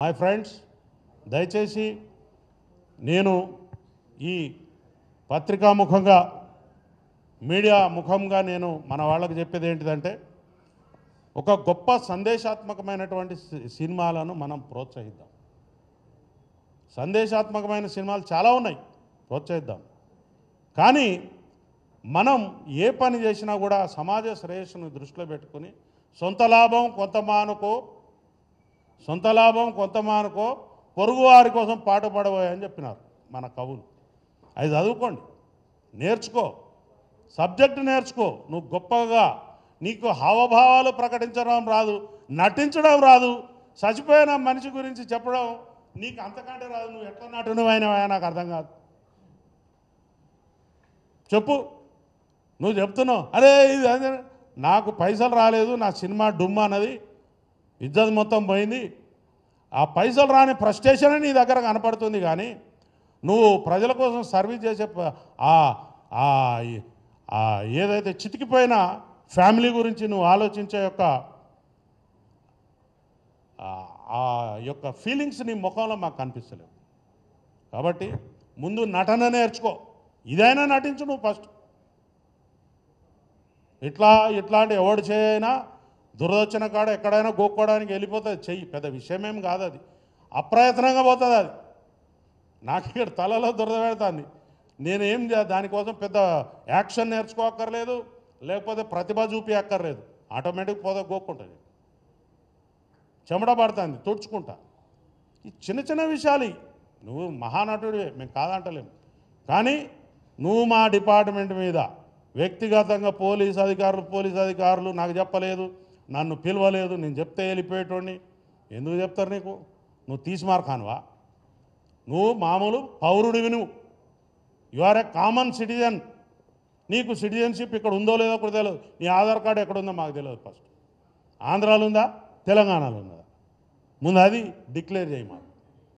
My friends, దయచేసి నేను ఈ పత్రికా ముఖంగా మీడియా ముఖంగా నేను మన వాళ్ళకి చెప్పేది ఏంటిదంటే, ఒక గొప్ప సందేశాత్మకమైనటువంటి సినిమాలను మనం ప్రోత్సహిద్దాం. సందేశాత్మకమైన సినిమాలు చాలా ఉన్నాయి, ప్రోత్సహిద్దాం. కానీ మనం ఏ పని చేసినా కూడా సమాజ శ్రేయస్సును దృష్టిలో పెట్టుకుని సొంత లాభం కొంత మానుకో పొరుగువారి కోసం పాటుపడబోయని చెప్పినారు మన కవులు. అది చదువుకోండి, నేర్చుకో, సబ్జెక్టు నేర్చుకో. నువ్వు గొప్పగా నీకు హావభావాలు ప్రకటించడం రాదు, నటించడం రాదు, చచ్చిపోయిన మనిషి గురించి చెప్పడం నీకు అంతకంటే రాదు. నువ్వు ఎట్లా నటునివైనవా నాకు అర్థం కాదు. చెప్పు, నువ్వు చెప్తున్నావు అరే ఇది అదే, నాకు పైసలు రాలేదు, నా సినిమా డుమ్ అన్నది, ఇజ్జత్ మొత్తం పోయింది. ఆ పైసలు రాని ఫ్రస్ట్రేషనే నీ దగ్గర కనపడుతుంది. కానీ నువ్వు ప్రజల కోసం సర్వీస్ చేసే ఏదైతే చితికిపోయిన ఫ్యామిలీ గురించి నువ్వు ఆలోచించే యొక్క ఫీలింగ్స్ నీ ముఖంలో మాకు కనిపిస్తలేవు. కాబట్టి ముందు నటన నేర్చుకో, ఇదైనా నటించు నువ్వు ఫస్ట్. ఇట్లాంటి ఎవడు చేయైనా దురదొచ్చిన కాడ ఎక్కడైనా గోక్కోవడానికి వెళ్ళిపోతుంది, చెయ్యి, పెద్ద విషయమేం కాదు. అది అప్రయత్నంగా పోతుంది. అది నాకు ఇక్కడ తలలో దురద పెడుతుంది. నేనేం దానికోసం పెద్ద యాక్షన్ నేర్చుకోక్కర్లేదు, లేకపోతే ప్రతిభ చూపి అక్కర్లేదు. ఆటోమేటిక్ పోతే గోక్కుంటుంది, చెమట పడుతుంది, తుడుచుకుంటా. ఈ చిన్న చిన్న విషయాలు నువ్వు మహానటుడివే, మేము కాదంటలేము. కానీ నువ్వు మా డిపార్ట్మెంట్ మీద వ్యక్తిగతంగా పోలీస్ అధికారులు నాకు చెప్పలేదు, నన్ను పిలవలేదు, నేను చెప్తే వెళ్ళిపోయేటోడిని. ఎందుకు చెప్తారు నీకు? నువ్వు తీసిమార్కానువా? నువ్వు మామూలు పౌరుడివి, you are a common citizen. నీకు సిటిజన్షిప్ ఇక్కడ ఉందో లేదో కూడా తెలియదు. నీ ఆధార్ కార్డు ఎక్కడుందో మాకు తెలియదు. ఫస్ట్ ఆంధ్రాలో ఉందా, తెలంగాణలో ఉందా? ముందు అది డిక్లేర్ చేయి మాకు.